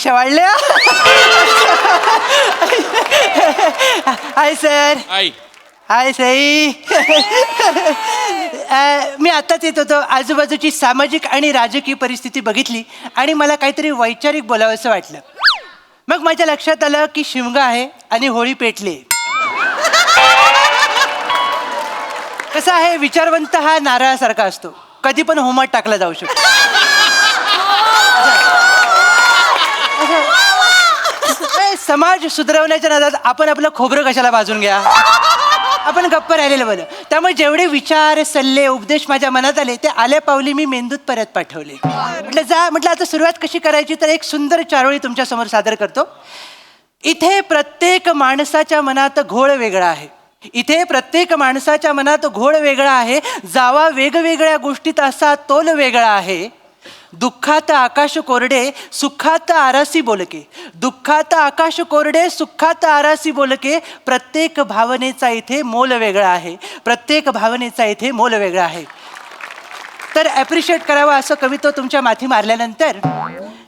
कशा वाढल्या? Hi sir. आई हाय सई. मी आत्ताच येत होतो. आजूबाजूची सामाजिक आणि राजकीय परिस्थिती बघितली आणि मला काहीतरी वैचारिक बोलावंसं वाटलं. मग माझ्या लक्षात आलं की शिमगा आहे आणि होळी पेटली. कसं आहे, विचारवंत हा नारळासारखा असतो, कधी पण होमात टाकला जाऊ शकतो. समाज सुधारवण्याच्या नादात आपण आपलं खोबरं कशाला भाजून घ्या. आपण गप्प राहिलेलं बरं. त्यामुळे जेवढे विचार, सल्ले, उपदेश माझ्या मनात आले ते आल्या पावली मी मेंदूत परत पाठवले. म्हटलं आता सुरुवात कशी करायची, तर एक सुंदर चारोळी तुमच्या समोर सादर करतो. इथे प्रत्येक माणसाच्या मनात घोळ वेगळा आहे. इथे प्रत्येक माणसाच्या मनात घोळ वेगळा आहे. जावा वेगवेगळ्या गोष्टीत असा तोल वेगळा आहे. दुःखात आकाश कोरडे, सुखात आरासी बोलके. दुःखात आकाश कोरडे, सुखात आरासी बोलके. प्रत्येक भावनेचा इथे मोल वेगळा आहे. प्रत्येक भावनेचा इथे मोल वेगळा आहे. तर ॲप्रिशिएट करावं असं कवित्व तुमच्या माथी मारल्यानंतर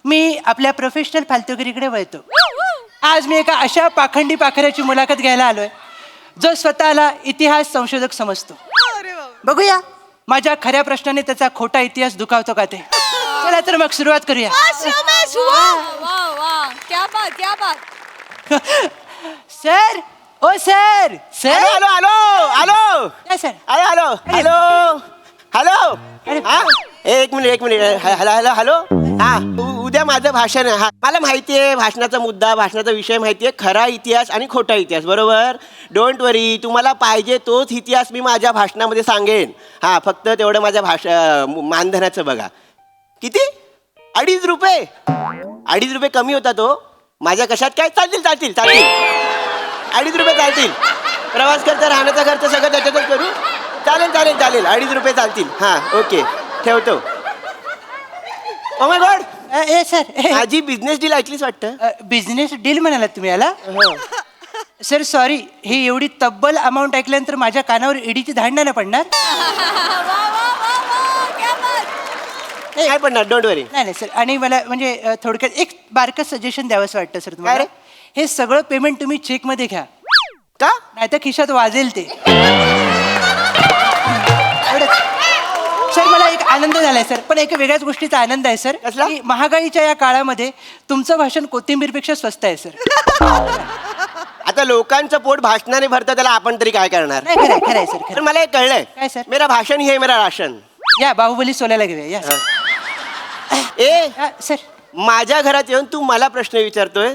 मी आपल्या प्रोफेशनल फालतुगिरीकडे वळतो. आज मी एका अशा पाखंडी पाखऱ्याची मुलाखत घ्यायला आलोय जो स्वतःला इतिहास संशोधक समजतो. बघूया माझ्या खऱ्या प्रश्नाने त्याचा खोटा इतिहास दुखावतो का ते. चला तर मग सुरुवात करूया. सर, ओ sir. Sir, hello hello hello काय sir? Hello hello hello hello हा एक मिनिट हॅलो हॅलो हॅलो हा उद्या माझं भाषण आहे. हा मला माहिती आहे भाषणाचा मुद्दा, भाषणाचा विषय माहिती आहे, खरा इतिहास आणि खोटा इतिहास, बरोबर. डोंट वरी, तुम्हाला पाहिजे तोच इतिहास मी माझ्या भाषणामध्ये सांगेन. हा फक्त तेवढं माझ्या मानधनाचं बघा. किती? 2.5 रुपये. 2.5 रुपये कमी होता तो. माझ्या कशात काय चालतील 2.5 रुपये चालतील. प्रवास खर्च, राहण्याचा खर्च सगळं त्याच्यातच करू. चालेल 2.5 रुपये चालतील. हां ओके ठेवतो. Oh my God, A sir, माझी बिझनेस डील ऐकलीच वाटतं. बिझनेस डील म्हणालात तुम्ही याला? सर सॉरी, ही एवढी तब्बल अमाऊंट ऐकल्यानंतर माझ्या कानावर ईडीची धाड नाही पडणार? काय पडणार, डोंट वरी. नाही सर. आणि मला म्हणजे थोडक्यात एक बारकं सजेशन द्यावंसं वाटतं सर तुम्हाला. हे सगळं पेमेंट तुम्ही चेकमध्ये घ्या, का? नाही तर खिशात वाजेल ते. सर मला एक आनंद झालाय सर, पण एका वेगळ्याच गोष्टीचा आनंद आहे सर. कसला? की महागाईच्या या काळामध्ये तुमचं भाषण कोथिंबीरपेक्षा स्वस्त आहे सर. आता लोकांचं पोट भाषणाने भरतं, त्याला आपण तरी काय करणार. नाही खरंय सर, तर खरं. मला एक कळलंय. काय सर? मेरा भाषण ही है मेरा राशन. या बाहुबली सोलायला घेऊया या. ए सर माझ्या घरात येऊन तू मला प्रश्न विचारतोय,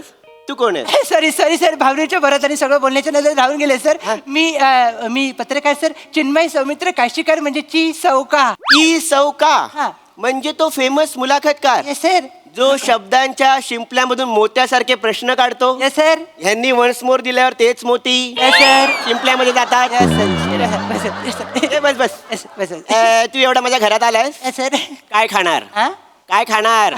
तू कोण आहे? सॉरी सर, भावनेच्या भरात आणि सगळं बोलण्याच्या नजर धावून गेले सर. मी पत्रकार सर, चिन्मय सौमित्र काशीकर, म्हणजे ची सौका. ई सौका हा. म्हणजे तो फेमस मुलाखतकार येस सर. जो शब्दांच्या शिंपल्यामधून मोत्यासारखे प्रश्न काढतो. Yes sir. ह्यांनी वन्स मोर दिल्यावर तेच मोती येस सर. शिंपल्यामध्ये जातात. Yes sir. ए, बस बस येस बस. तू एवढा माझ्या घरात आलायस, येस सर. काय खाणार? हा? काय खाणार?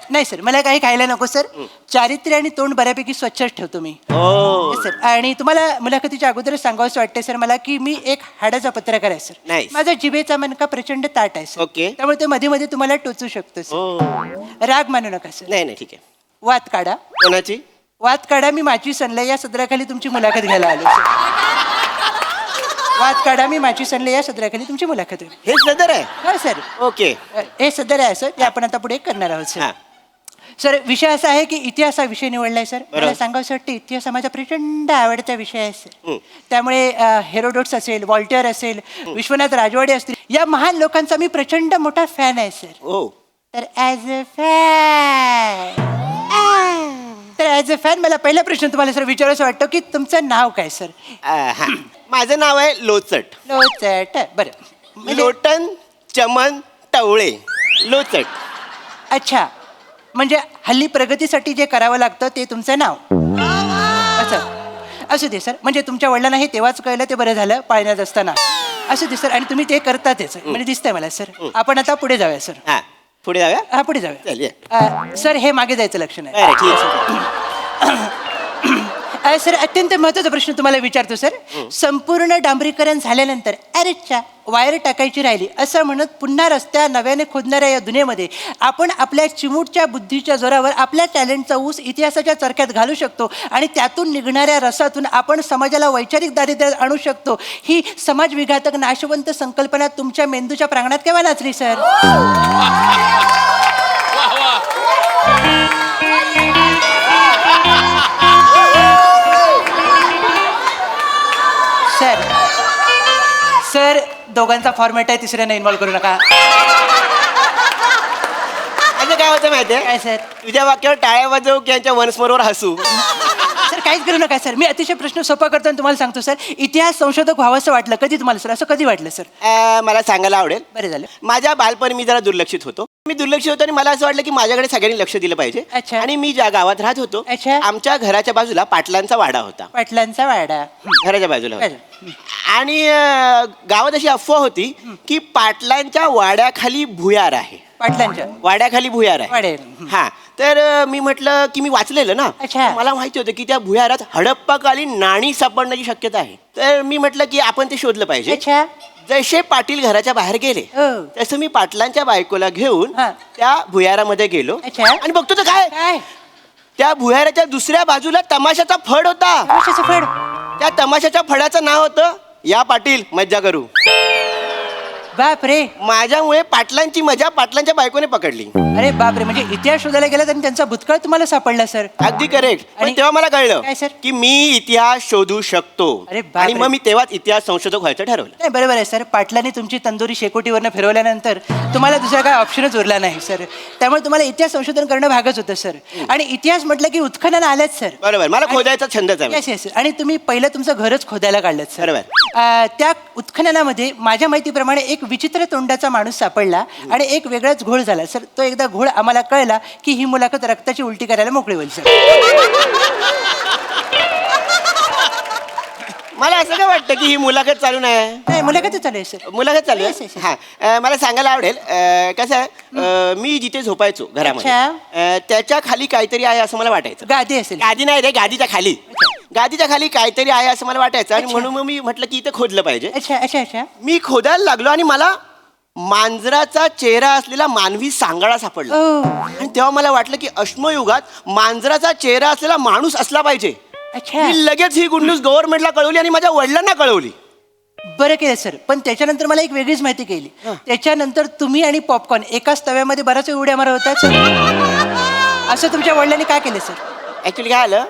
नाही सर, मला काही खायला नको सर. चारित्र्य आणि तोंड बऱ्यापैकी स्वच्छच ठेवतो मी. हो सर. आणि तुम्हाला मुलाखतीच्या अगोदरच सांगावंसं वाटतंय सर मला की मी एक हाडाचा पत्रकार आहे सर. Nice. माझा जिभेचा मनका प्रचंड ताट आहे सर. Okay. त्यामुळे ते मध्ये मध्ये तुम्हाला टोचू शकतो सर. हो. राग मानू नका सर. नाही ठीक आहे. वाद काढा. कोणाची? वाद काढा, मी माझी सनलाई या सदराखाली तुमची मुलाखत घ्यायला आलो सर. वाद काढा, मी माझी सनलाई या सदराखाली तुमची मुलाखत. हे सदर आहे. हो सर. ओके. हे सदर आहे सर, ते आपण आता पुढे करणार आहोत सर. हा. सर विषय असा आहे की इतिहास हा विषय निवडलाय सर. बरोबर. मला सांगावंसं वाटतं, इतिहास हा माझा प्रचंड आवडता विषय आहे सर. हं. त्यामुळे हेरोडोट्स असेल, वॉल्टर असेल, विश्वनाथ राजवाडे असतील, या महान लोकांचा मी प्रचंड मोठा फॅन आहे सर. हो. तर ॲज अ फॅन मला पहिला प्रश्न तुम्हाला सर विचारायचं वाटतं की तुमचं नाव काय सर? हा. माझं नाव आहे लोचट. लोचट. बरं. म्हणजे- लोटन चमन टवळे लोचट. अच्छा, म्हणजे हल्ली प्रगतीसाठी जे करावं लागतं ते तुमचं नाव. असं दे सर. म्हणजे तुमच्या वडिलांना हे तेव्हाच कळलं, ते बरं झालं पाळण्यात असताना. असं दे सर. आणि तुम्ही ते करतातच म्हणजे दिसतंय मला सर. आपण आता पुढे जाऊया सर. हा पुढे जाऊया. हा पुढे जाऊया. चल ये. सर हे मागे जायचं लक्षण आहे. अरे, ठीक आहे. सर अत्यंत महत्वाचा प्रश्न तुम्हाला विचारतो सर. संपूर्ण डांबरीकरण झाल्यानंतर अरेच्या वायर टाकायची राहिली असं म्हणत पुन्हा रस्त्या नव्याने खोदणाऱ्या या दुनियेमध्ये आपण आपल्या चिमूटच्या बुद्धीच्या जोरावर आपल्या टॅलेंटचा ऊस इतिहासाच्या चरख्यात घालू शकतो आणि त्यातून निघणाऱ्या रसातून आपण समाजाला वैचारिक दारिद्र्यात आणू शकतो. ही समाज विघातक नाशवंत संकल्पना तुमच्या मेंदूच्या प्रांगणात केव्हा नाचली सर? सर सर दोघांचा फॉर्मॅट आहे, तिसऱ्याने इन्व्हॉल्व करू नका. असं काय होतं माहितीये काय सर? तुझ्या वाक्यावर टाळ्या वाजवू की यांच्या वनस्मोरवर हसू? सर काहीच करू नका सर. मी अतिशय प्रश्न सोपा करतो आणि तुम्हाला सांगतो सर. इतिहास संशोधक व्हावंसं वाटलं कधी तुम्हाला सर? असं कधी वाटलं सर? मला सांगायला आवडेल. बरं झालं. माझ्या बालपणी मी जरा दुर्लक्षित होतो. मी दुर्लक्षित होतो आणि मला असं वाटलं की माझ्याकडे सगळ्यांनी लक्ष दिलं पाहिजे. अच्छा. आणि मी ज्या गावात राहत होतो अच्छा. आमच्या घराच्या बाजूला पाटलांचा वाडा होता. पाटलांचा वाडा. घराच्या बाजूला होता. बरं. आणि गावात अशी अफवा होती की पाटलांच्या वाड्याखाली भुयार आहे. पाटलांच्या वाड्याखाली भुयार आहे. वाडे. हा तर मी म्हटलं की मी वाचलेलं ना. अच्छा. मला माहिती होतं की त्या भुयारात हडप्पाकालीन नाणी सापडण्याची शक्यता आहे. तर मी म्हटलं की आपण ते शोधलं पाहिजे. अच्छा. जसे पाटील घराच्या बाहेर गेले हो. तसं मी पाटलांच्या बायकोला घेऊन हा. त्या भुयारामध्ये गेलो. अच्छा. आणि बघतो तर काय काय? त्या भुयाराच्या दुसऱ्या बाजूला तमाशाचा फड होता. कशाचं फड? त्या तमाशाच्या फडाचं नाव होतं या पाटील मज्जा करू. बाप रे. माझ्यामुळे पाटलांची मजा पाटलांच्या बायकोने पकडली. अरे बाप रे. म्हणजे इतिहास शोधायला गेला आणि त्यांचा भूतकाळ तुम्हाला सापडला सर? अगदी करेक्ट. पण आणि- तेव्हा मला कळलं काय सर? की मी इतिहास शोधू शकतो. अरे बापरे. आणि मग मी तेव्हाच इतिहास संशोधक व्हायचं ठरवलं. नाही बरोबर आहे सर. पाटलांनी तुमची तंदुरी शेकोटीवरनं फिरवल्यानंतर तुम्हाला दुसरा काय ऑप्शनच उरला नाही सर. त्यामुळे तुम्हाला इतिहास संशोधन करणं भागच होतं सर. आणि इतिहास म्हटलं की उत्खनन आलंच सर. बरोबर. मला खोदायचा छंदच आहे. Yes yes. आणि तुम्ही पहिलं तुमचं घरच खोदायला काढलं सर. बरोबर. त्या उत्खननामध्ये माझ्या माहितीप्रमाणे एक विचित्र तोंडाचा माणूस सापडला आणि एक वेगळाच घोळ झाला सर. तो एकदा घोळ आम्हाला कळला की ही मुलाखत रक्ताची उलटी करायला मोकळी होईल सर. मला असं काय वाटतं की ही मुलाखत चालू नाही. नाही मुलाखत चालू आहे सर. मुलाखत चालू Yes, yes, आहे. yes. हा मला सांगायला आवडेल कसं आहे मी जिथे झोपायचो घरामध्ये त्याच्या खाली काहीतरी आहे असं मला वाटायचं. गादी असेल. गादी नाही रे, गादीच्या खाली. गादीच्या खाली काहीतरी आहे असं मला वाटायचं. आणि अच्छा. म्हणून मग मी म्हटलं की इथे खोदलं पाहिजे. अच्छा अच्छा अच्छा. मी खोदायला लागलो आणि मला मांजराचा चेहरा असलेला मानवी सांगाडा सापडला. ओ. आणि तेव्हा मला वाटलं की अश्मयुगात मांजराचा चेहरा असलेला माणूस असला पाहिजे. अच्छा. मी लगेच ही गुड न्यूज गव्हर्नमेंटला कळवली आणि माझ्या वडिलांना कळवली. बरं केलं सर. पण त्याच्यानंतर मला एक वेगळीच माहिती केली. त्याच्यानंतर तुम्ही आणि पॉपकॉर्न एकाच तव्यामध्ये बराच वेळ उड्या मारत होता सर. असं तुमच्या वडिलांनी काय केलं सर? ऍक्च्युली काय आलं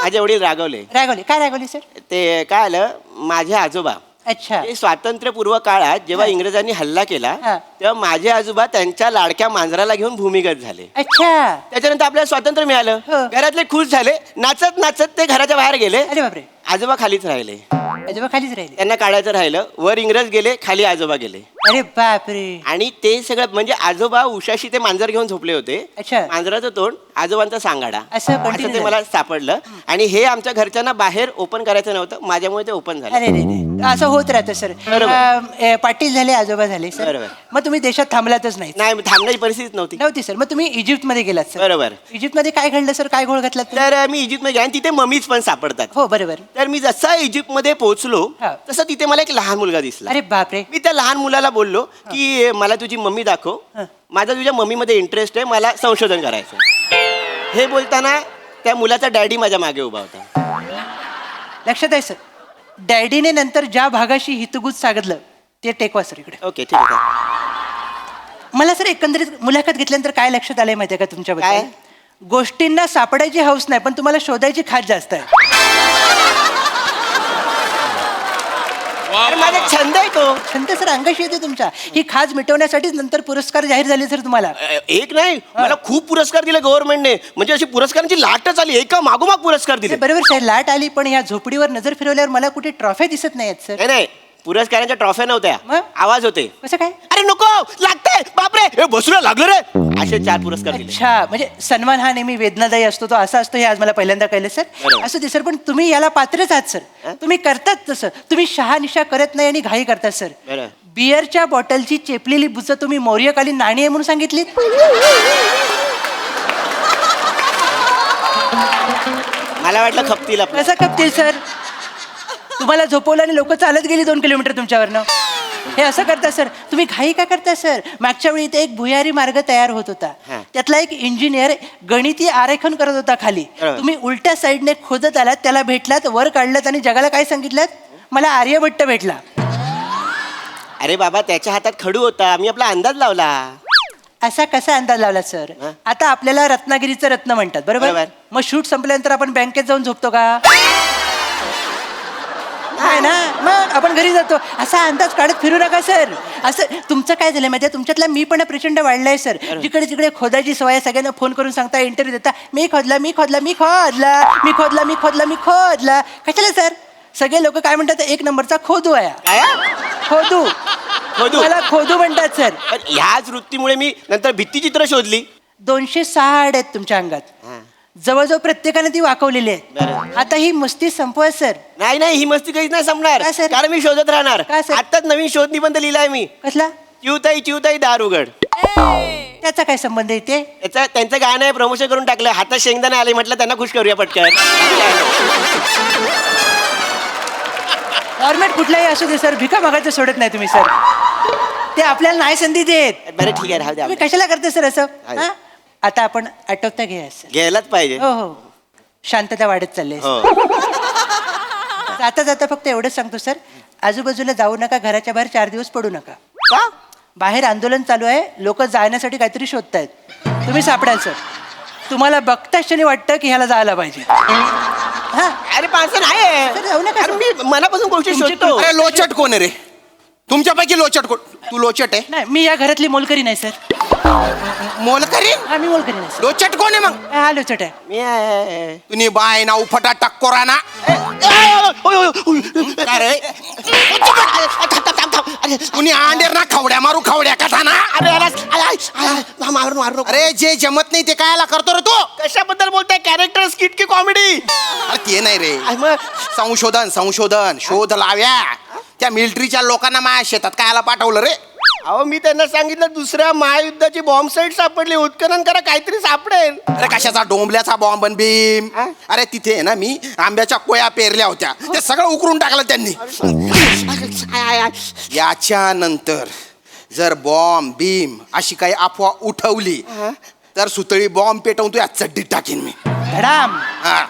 माझे वडील रागवले. रागवले? काय रागवले सर? ते काय आलं माझे आजोबा अच्छा. हे स्वातंत्र्यपूर्व काळात जेव्हा इंग्रजांनी हल्ला केला हा. तेव्हा माझे आजोबा त्यांच्या लाडक्या मांजराला घेऊन भूमिगत झाले. अच्छा. त्याच्यानंतर आपल्याला स्वातंत्र्य मिळालं. हो. घरातले खुश झाले. नाचत नाचत ते घराच्या बाहेर गेले. अरे बापरे. आजोबा खालीच राहिले. आजोबा खालीच राहिले. त्यांना काढायचं राहिलं. वर इंग्रज गेले, खाली आजोबा गेले. अरे बापरे. आणि ते सगळं म्हणजे आजोबा उशाशी ते मांजर घेऊन झोपले होते. अच्छा. मांजराचं तोंड आजोबांचा सांगाडा असं continue ते मला सापडलं. आणि हे आमच्या घरच्यांना बाहेर ओपन करायचं नव्हतं. माझ्यामुळे ते ओपन झालं. अरे रे रे. असं होत राहतं सर. बरोबर. पाटील झाले, आजोबा झाले सर. बरोबर. मग तुम्ही देशात थांबलातच नाही? नाही थांबण्याची परिस्थिती नव्हती. नव्हती सर. मग तुम्ही इजिप्तमध्ये गेलात सर. बरोबर. इजिप्तमध्ये काय घडलं सर? काय घोळ घातलात तुम्ही? तर मी इजिप्तमध्ये गेले आणि तिथे ममीज पण सापडतात. हो बरोबर. तर मी जसा इजिप्तमध्ये पोहोचलो हा. तसं तिथे मला एक लहान मुलगा दिसला. अरे बापरे. मी त्या लहान मुलाला बोललो की मला तुझी मम्मी दाखव. हा. माझा तुझ्या मम्मीमध्ये इंटरेस्ट आहे, मला संशोधन करायचं. हे बोलताना त्या मुलाचा डॅडी माझ्या मागे उभा होता. लक्षात आहे सर. डॅडीने नंतर ज्या भागाशी हितगुज सांगितलं ते टेकवा सर इकडे. ओके ठीक आहे. मला सर एकंदरीत मुलाखत घेतल्यानंतर काय लक्षात आलंय माहितीये का काय? तुमच्याबद्दल? गोष्टींना सापडायची हौस नाही पण तुम्हाला शोधायची खास जास्त आहे. अरे, माझा छंद आहे तो. छंद सर अंगाशी येते तुमच्या. ही खाज मिटवण्यासाठीच नंतर पुरस्कार जाहीर झाले सर तुम्हाला. एक नाही मला खूप पुरस्कार दिले गव्हर्नमेंटने. म्हणजे अशी पुरस्कारांची लाटच आली. एका मागोमाग पुरस्कार दिले. बरोबर सर. लाट आली पण ह्या झोपडीवर नजर फिरवल्यावर मला कुठे ट्रॉफी दिसत नाहीत सर. नाही नाही पुरस्कारांच्या ट्रॉफ्या नव्हत्या. मग? आवाज होते. कसं काय? अरे नको लागतंय बापरे हे बसूला लागलं रे. असे 4 पुरस्कार दिले. अच्छा. म्हणजे सन्मान हा नेहमी वेदनादायी असतो तो असा असतो हे आज मला पहिल्यांदा कळलं सर. बरोबर. असं ते सर. पण तुम्ही याला पात्रच आहात सर. तुम्ही करतात तसं. तुम्ही शहानिशा करत नाही आणि घाई करतात सर. बरं. बियरच्या बॉटलची चेपलेली बुचं तुम्ही मौर्यकालीन नाणी आहे म्हणून सांगितलीत. मला वाटलं खपतील आपलं. कसं खपतील सर? तुम्हाला झोपवलं आणि लोक चालत गेली 2 किलोमीटर तुमच्यावरनं. हे असं करता सर? तुम्ही घाई का करता सर? मागच्या वेळी इथे एक भुयारी मार्ग तयार होत होता. हा. त्यातला एक इंजिनियर गणिती आरेखन करत होता खाली. बरोबर. तुम्ही उलट्या साईडने खोदत आलात, त्याला भेटलात, वर काढलात आणि जगाला काय सांगितलं? मला आर्यभट्ट भेटला. अरे बाबा, त्याच्या हातात खडू होता, आम्ही आपला अंदाज लावला. असा कसा अंदाज लावला सर? हा? आता आपल्याला रत्नागिरीचं रत्न म्हणतात, बरोबर? बरोबर. मग शूट संपल्यानंतर आपण बँकेत जाऊन झोपतो का? आहे ना, मग आपण घरी जातो. असा अंदाज काढत फिरू नका सर. असं तुमचं काय झालं माहिती आहे? तुमच्यातला मी पण प्रचंड वाढलाय सर. जिकडे तिकडे खोदायची सवय, सगळ्यांना फोन करून सांगता, इंटरव्ह्यू देता, मी खोदला, मी खोदला, मी खोदला, मी खोदला, मी खोदला, मी खोदला. कशाला सर? सगळे लोक काय म्हणतात? 1 नंबरचा खोदू आहे. काय? खोदू. खोदू? मला खोदू म्हणतात सर. पण ह्याच वृत्तीमुळे मी नंतर भित्तीचित्र शोधली. 206 हाड आहेत तुमच्या अंगात. हा. जवळजवळ प्रत्येकाने ती वाकवलेली आहे. बरं. आता ही मस्ती संपवा सर. नाही नाही, ही मस्ती काहीच नाही संपणार. का सर? कारण मी शोधत राहणार. का सर? आत्ताच नवीन शोध निबंध लिहिलाय मी. कसला? चिवताई चिवताई दार उघड. त्याचा काय संबंध येते? त्यांचं गाणं आहे, प्रमोशन करून टाकलं. हातात शेंगदाणे आले, म्हटलं त्यांना खुश करूया पटकन. फॉर्मॅट कुठलाही असू दे सर, भिका मागायचं सोडत नाही तुम्ही सर. ते आपल्याला नाही संधी देत. बरं ठीक आहे, राहू द्या. तुम्ही कशाला करते सर असं? आहे. हा? आता आपण आटोपता घ्या सर. घ्यायलाच पाहिजे. हो हो, शांतता वाढत चालली आहे. हो. जाता जाता फक्त एवढंच सांगतो सर, आजूबाजूला जाऊ नका, घराच्या बाहेर 4 दिवस पडू नका. का? बाहेर आंदोलन चालू आहे, लोक जाण्यासाठी काहीतरी शोधतायत. तुम्ही सापडाल सर. तुम्हाला बघताच क्षणी वाटतं की ह्याला जायला पाहिजे. हा, अरे पार्सल आहे. सर, जाऊ नका, अरे सर. मी मनापासून गोष्टी तुमची शोधतो. अरे लोचट कोण आहे रे? तुमच्यापैकी लोचट कोण? तू लोचट आहे? नाही, मी या घरातली मोलकरी नाही सर. मोलकरी? हा, मी मोलकरी नाही सर. लोचट कोण आहे मग? हा, लोचट आहे. मी आहे. तुम्ही बाय ना उफटा टक्कोरा ना. काय रे? कुणी अंडेर ना खवड्या मारू, खवड्या कथा ना. मारून मारू. अरे जे जमत नाही ते कायला करतो रे तू? कशाबद्दल बोलताय? कॅरेक्टर, स्किट की कॉमेडी? अरे ते नाही रे, मग संशोधन संशोधन शोध लाव्या. त्या मिलिटरीच्या लोकांना माझ्या शेतात कायला पाठवलं रे? अहो, मी त्यांना सांगितलं दुसऱ्या महायुद्धाची बॉम्ब साईट सापडली, उत्खनन करा, काहीतरी सापडेल. अरे कशाचा डोंबल्याचा बॉम्ब आणि भीम? हा? अरे तिथे आहे ना, मी आंब्याच्या कोया पेरल्या होत्या, ते सगळं उकरून टाकलं त्यांनी. याच्यानंतर जर बॉम्ब भीम अशी काही अफवा उठवली तर सुतळी बॉम्ब पेटवून तू या चड्डीत टाकीन मी. धडाम. हा.